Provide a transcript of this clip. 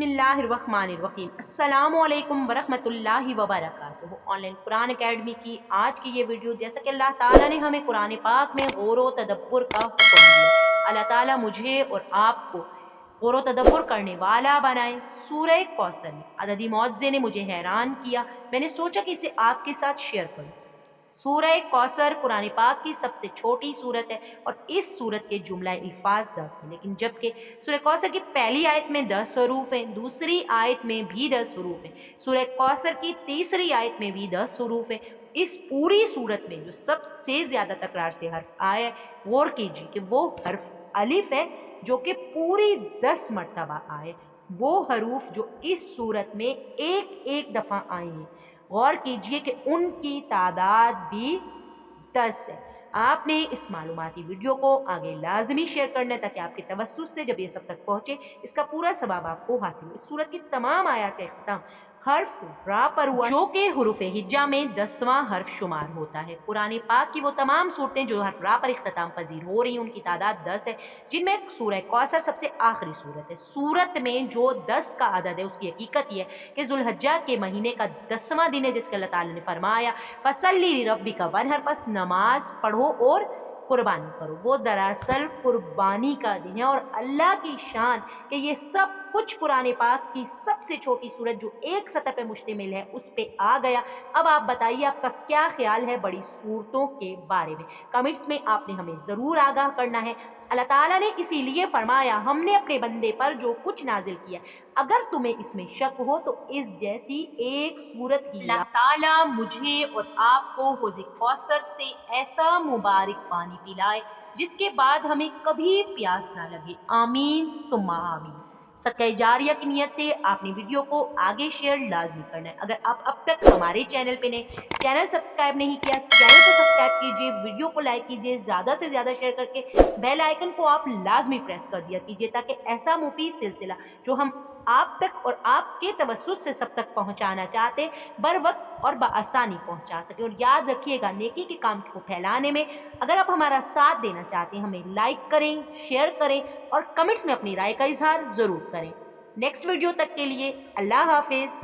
बिस्मिल्लाहिर्रहमानिर्रहीम। अस्सलामु अलैकुम वरहमतुल्लाहि वबरकातुहू। ऑनलाइन कुरान एकेडमी की आज की ये वीडियो, जैसा कि अल्लाह ताला ने हमें कुरान पाक में गौर व तदब्बुर का हुक्म दिया, अल्लाह ताला मुझे और आपको गौर व तदब्बुर करने वाला बनाए। सूरह कौसर में अददी मौज़े ने मुझे हैरान किया, मैंने सोचा कि इसे आपके साथ शेयर करूं। सूरह कौसर कुरान पाक की सबसे छोटी सूरत है और इस सूरत के जुमला अल्फाज 10 हैं, लेकिन जबकि सूरह कौसर की पहली आयत में 10 हरूफ हैं, दूसरी आयत में भी 10 हरूफ हैं, सूरह कौसर की तीसरी आयत में भी 10 हरूफ हैं। इस पूरी सूरत में जो सबसे ज्यादा तकरार से हर्फ आया है, गौर कीजिए कि वो हर्फ अलिफ है, जो कि पूरी 10 मरतबा आए। वो हरूफ जो इस सूरत में एक एक दफा आए हैं, गौर कीजिए कि उनकी तादाद भी 10 है। आपने इस मालूमाती वीडियो को आगे लाजमी शेयर करना है ताकि आपके तवस्सुस से जब ये सब तक पहुंचे, इसका पूरा सवाब आपको हासिल हो। इस सूरत की तमाम आयात का इख्तिताम हर्फ रा पर हुआ, जो कि हुरूफ हिज्जा में 10वां हर्फ शुमार होता है। कुरान पाक की वो तमाम सूरतें जो हर्फ रा पर इख्तिताम पजीर हो रही हैं, उनकी तादाद 10 है, जिनमें सूरह कौसर सबसे आखिरी सूरत है। सूरत में जो 10 का अदद है, उसकी हकीकत यह है कि जुल्हज्जा के महीने का 10वां दिन है, जिसके अल्लाह ताला ने फरमाया फसल्ली लिरब्बिका वनहर, बस नमाज पढ़ो और कुर्बानी करो। वो दरअसल कुर्बानी का दिन है और अल्लाह की शान कि ये सब कुछ कुरान पाक की सबसे छोटी सूरत जो एक सतह पे मुश्तमिल है उस पे आ गया। अब आप बताइए, आपका क्या ख्याल है बड़ी सूरतों के बारे में? कमेंट्स में आपने हमें जरूर आगाह करना है। अल्लाह ताला ने इसीलिए फरमाया, हमने अपने बंदे पर जो कुछ नाजिल किया, अगर तुम्हें इसमें शक हो तो इस जैसी एक सूरत ही अल्लाह ताला मुझे और आपको हौज़ कौसर से ऐसा मुबारक पानी पिलाए जिसके बाद हमें कभी प्यास ना लगे। आमीन सुम्मा आमीन। सदका जारिया की नियत से आपने वीडियो को आगे शेयर लाजमी करना है। अगर आप अब तक हमारे चैनल पे नए, चैनल सब्सक्राइब नहीं किया, चैनल को सब्सक्राइब कीजिए, वीडियो को लाइक कीजिए, ज़्यादा से ज़्यादा शेयर करके बेल आइकन को आप लाजमी प्रेस कर दिया कीजिए, ताकि ऐसा मुफीद सिलसिला जो हम आप तक और आपके तवस्सुस से सब तक पहुंचाना चाहते बर वक्त और बआसानी पहुंचा सके। और याद रखिएगा, नेकी के काम को फैलाने में अगर आप हमारा साथ देना चाहते हैं, हमें लाइक करें, शेयर करें और कमेंट्स में अपनी राय का इजहार जरूर करें। नेक्स्ट वीडियो तक के लिए अल्लाह हाफिज।